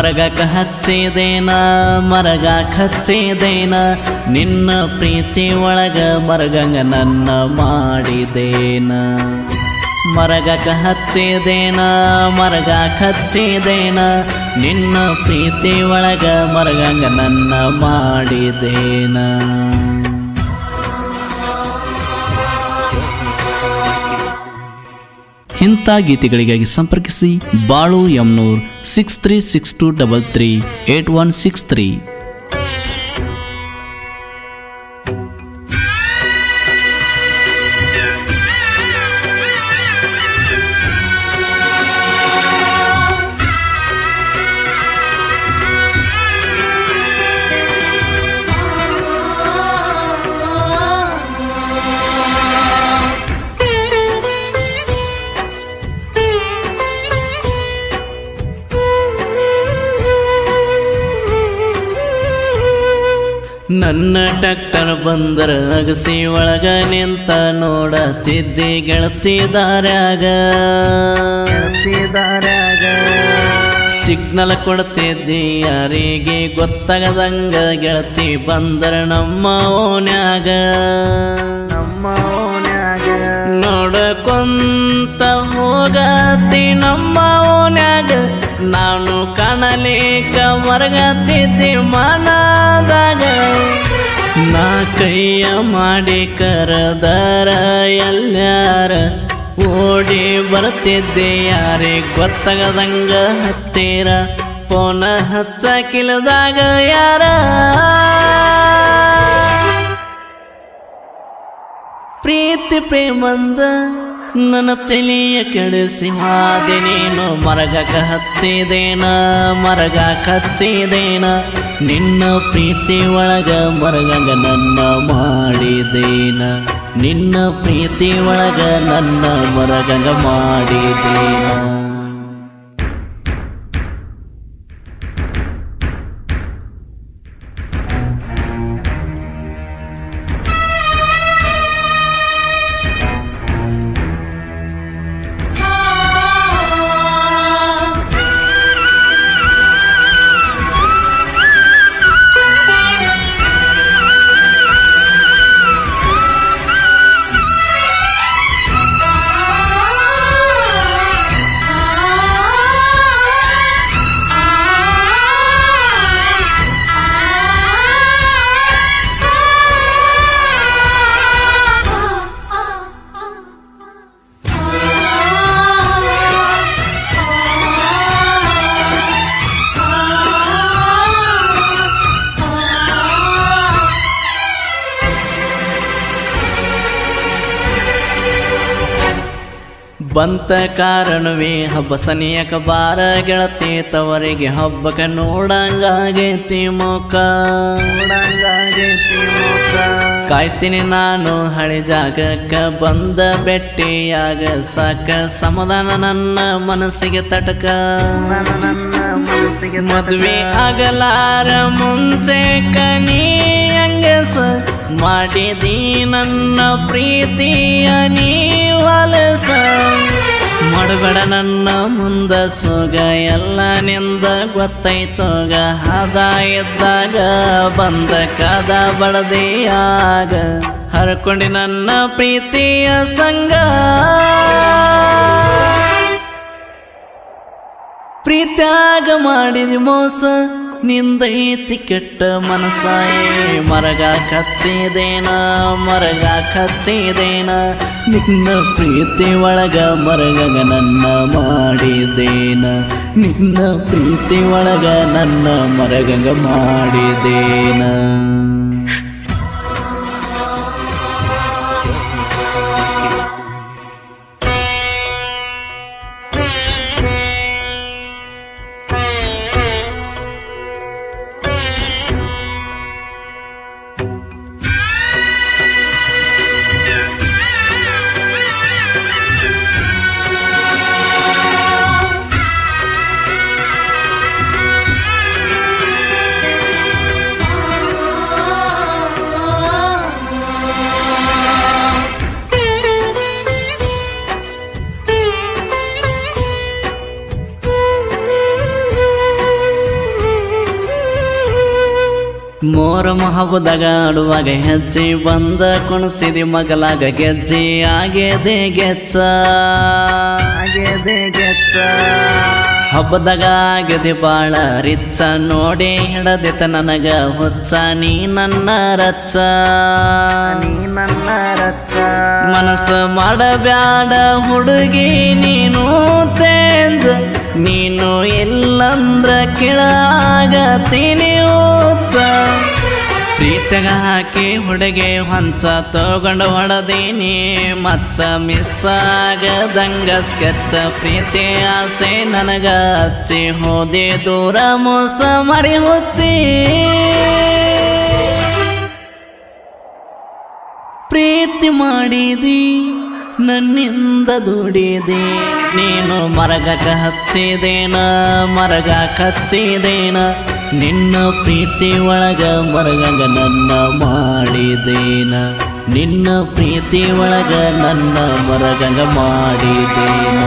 ಮರಗಕ ಹಚ್ಚಿದೇನ ಮರಗಾಕ ಹಚ್ಚಿದೇನ ನಿನ್ನ ಪ್ರೀತಿ ಒಳಗ ಮರಗಂಗ ನನ್ನ ಮಾಡಿದೇನ ಮರಗಕ ಹಚ್ಚಿದೇನ ಮರಗಾಕ ಹಚ್ಚಿದೇನ ನಿನ್ನ ಪ್ರೀತಿ ಒಳಗ ಮರಗಂಗ ನನ್ನ ಮಾಡಿದೇನ ಇಂಥ ಗೀತೆಗಳಿಗಾಗಿ ಸಂಪರ್ಕಿಸಿ ಬಾಳು ಯಮ್ನೂರ್ 6362338163. ನನ್ನ ಟ್ಯಾಕ್ಟರ್ ಬಂದರ ಅಗಸಿ ಒಳಗ ನಿಂತ ನೋಡತಿದ್ದಿ ಗೆಳತಿ ದಾರ್ಯಾಗ ಸಿಗ್ನಲ್ ಕೊಡ್ತಿದ್ದಿ ಯಾರಿಗೆ ಗೊತ್ತಾಗದಂಗ ಗೆಳತಿ ಬಂದರ ನಮ್ಮ ಓನ್ಯಾಗ ನೋಡಕೊಂತ ಹೋಗತಿ ನಮ್ಮ ಓನ್ಯಾಗ ನಾನು ಕಾಣಲೇಕ ಮರಗತ್ತಿದ್ದಿ ಮನದಾಗ ನಾ ಕೈಯ ಮಾಡಿ ಕರದರ ಎಲ್ಲಾರ ಓಡಿ ಬರ್ತಿದ್ದೆ ಯಾರೇ ಗೊತ್ತಾಗದಂಗ ಹತ್ತಿರ ಪೋನ ಹಚ್ಚಕಿಲದಾಗ ಯಾರ ಪ್ರೀತಿ ಪ್ರೇಮಂದ ನನ್ನ ತಲೆಯ ಕೆಡಿಸಿ ಹಾದೆ ನೀನು ಮರಗಕ ಹಚ್ಚಿದೇನ ಮರಗಾಕ ಹಚ್ಚಿದೇನ ನಿನ್ನ ಪ್ರೀತಿ ಒಳಗ ಮರಗಂಗ ನನ್ನ ಮಾಡಿದೇನ ನಿನ್ನ ಪ್ರೀತಿ ಒಳಗ ನನ್ನ ಮರಗಂಗ ಮಾಡಿದೇನ ಬಂತ ಕಾರಣವೇ ಹಬ್ಬ ಸನಿಯಕ ಬಾರ ಗೆಳತಿ ತವರಿಗೆ ಹಬ್ಬಕ ನೋಡಂಗಾಗೈತಿ ಮುಖ ಕಾಯ್ತೀನಿ ನಾನು ಹಳಿ ಜಾಗಕ್ಕ ಬಂದ ಬೆಟ್ಟಿಯಾಗ ಸಾಕ ಸಮಾಧಾನ ನನ್ನ ಮನಸ್ಸಿಗೆ ತಟಕ ಮದುವೆ ಆಗಲಾರ ಮುಂಚೆ ಕನಿ ಅಂಗಸ ಮಾಡಿದಿ ನನ್ನ ಪ್ರೀತಿಯ ನೀ ವಲಸ ಮಾಡಬೇಡ ನನ್ನ ಮುಂದ ಸೋಗ ಎಲ್ಲ ನಿಂದ ಗೊತ್ತೈತೋಗ ಹದ ಇದ್ದಾಗ ಬಂದ ಕದ ಬಡದೆಯಾಗ ಹರ್ಕೊಂಡಿ ನನ್ನ ಪ್ರೀತಿಯ ಸಂಗ ಪ್ರೀತ್ಯಾಗ ಮಾಡಿದಿ ಮೋಸ ನಿಂದೈತಿ ಕೆಟ್ಟ ಮನಸಾಯೇ ಮರಗಾಕ ಹಚ್ಚಿದೇನ ಮರಗಾಕ ಹಚ್ಚಿದೇನ ನಿನ್ನ ಪ್ರೀತಿ ಒಳಗ ಮರಗಗ ನನ್ನ ಮಾಡಿದೇನ ನಿನ್ನ ಪ್ರೀತಿ ಒಳಗ ನನ್ನ ಮರಗಗ ಮಾಡಿದೇನ ಮೋರಮ ಹಬ್ಬದಾಗ ಆಡುವಾಗ ಹೆಜ್ಜೆ ಬಂದ ಕುಣಿಸಿದಿ ಮಗಲಾಗ ಗೆಜ್ಜೆ ಆಗೆದೆ ಗೆಚ್ಚ ಹಬ್ಬದಾಗ ಆಗದೆ ಬಾಳ ರಿಚ್ಚ ನೋಡಿ ಹಿಡದಿತ ನನಗ ಹುಚ್ಚ ನೀ ನನ್ನ ರಚ್ಚ ಮನಸ್ಸು ಮಾಡಬ್ಯಾಡ ಹುಡುಗಿ ನೀನು ಚೇಂಜ್ ನೀನು ಇಲ್ಲಂದ್ರ ಕೆಳಾಗತೀನಿ ಹುಚ್ಚ ಪ್ರೀತಿಗ ಹಾಕಿ ಹುಡುಗಿ ಹೊಂಚ ತಗೊಂಡು ಹೊಡೆದೀನಿ ಮಚ್ಚ ಮಿಸ್ ಆಗದಂಗ ಸ್ಕೆಚ್ಚ ಪ್ರೀತಿ ಆಸೆ ನನಗ ಹಚ್ಚಿ ಹೋದೆ ದೂರ ಮೋಸ ಮಾಡಿ ಹುಚ್ಚಿ ಪ್ರೀತಿ ಮಾಡಿದಿ ನನ್ನಿಂದ ದುಡಿದೆ ನೀನು ಮರಗಕ ಹಚ್ಚಿದೇನ ಮರಗಕ ಹಚ್ಚಿದೇನ ನಿನ್ನ ಪ್ರೀತಿ ಒಳಗ ಮರಗಂಗ ನನ್ನ ಮಾಡಿದೇನ ನಿನ್ನ ಪ್ರೀತಿ ಒಳಗ ನನ್ನ ಮರಗಂಗ ಮಾಡಿದೇನ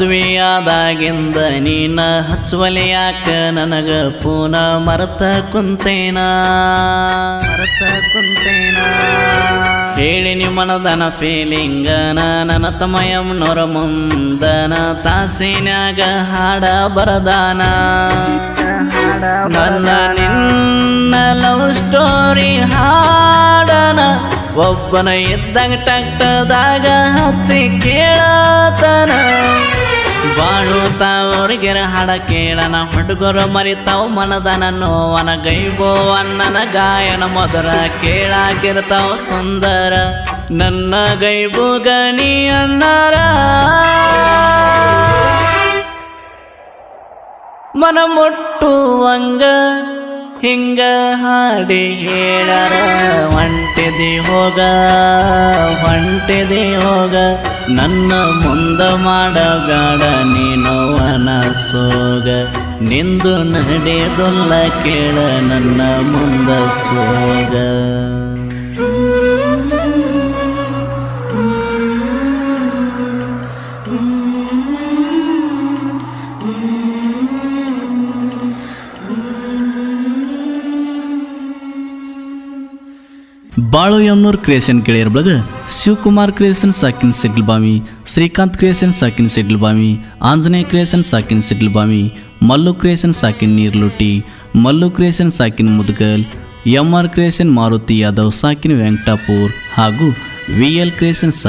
ಮದುವೆಯಾದಾಗಿಂದ ನೀನ ಹಚ್ಚುವಲೆ ಯಾಕ ನನಗ ಪೂನ ಮರೆತ ಕುಂತೇನ ಹೇಳಿನಿ ಮನದನ ಫೀಲಿಂಗನ ನನ್ನ ತಮಯಂನೊರ ಮುಂದನ ತಾಸಿನ್ಯಾಗ ಹಾಡ ಬರದಾನ ನನ್ನ ನಿನ್ನ ಲವ್ ಸ್ಟೋರಿ ಹಾಡನ ಒಬ್ಬನ ಇದ್ದಂಗ ಟಕ್ಟದಾಗ ಹಚ್ಚಿ ಕೇಳತನ ಬಾಳುತ್ತಾವ್ರಿಗೆ ಹಾಡ ಕೇಳನ ಹುಡುಗರು ಮರಿತಾವ್ ಮನದನ ನೋವನ ಗೈಬೋ ಅನ್ನನ ಗಾಯನ ಮೊದಲ ಕೇಳಾಕಿರ್ತಾವ್ ಸುಂದರ ನನ್ನ ಗೈಬು ಗನಿ ಅನ್ನರ ಮನ ಮುಟ್ಟುವಂಗ ಹಿಂಗ ಹಾಡಿ ಹೇಳರ ಹೊಂಟಿದೆ ಹೋಗ ನನ್ನ ಮುಂದ ಮಾಡಬೇಡ ನೀನು ಅನಸೋಗ ನಿಂದು ನಡೆದೊಲ್ಲ ಕೇಳ ನನ್ನ ಮುಂದ ಸೋಗ ಬಾಳು ಯಮ್ನೂರ್ ಕ್ರಿಯೇಷನ್ ಗೆಳೆಯರ ಬಳಗ ಶಿವಕುಮಾರ್ ಕ್ರಿಯೇಷನ್ ಸಾಕಿನ್ ಸಿಡ್ಲ್ ಬಾವಿ, ಶ್ರೀಕಾಂತ್ ಕ್ರಿಯೇಷನ್ ಸಾಕಿನ್ ಸಿಡ್ಲ್ ಬಾವಿ, ಆಂಜನೇಯ ಕ್ರಿಯೇಷನ್ ಸಾಕಿನ್ ಸಿಡ್ಲ್ ಬಾವಿ, ಮಲ್ಲು ಕ್ರಿಯೇಷನ್ ಸಾಕಿನ್ ನೀರ್ಲುಟಿ, ಮಲ್ಲು ಕ್ರಿಯೇಷನ್ ಸಾಕಿನ್ ಮುದ್ಗಲ್, ಎಂಆರ್ ಕ್ರಿಯೇಷನ್ ಮಾರುತಿ ಯಾದವ್ ಸಾಕಿನ್ ವೆಂಕಟಾಪುರ್ ಹಾಗೂ ವಿಎಲ್ ಕ್ರಿಯೇಷನ್ ಸಾಕಿನ್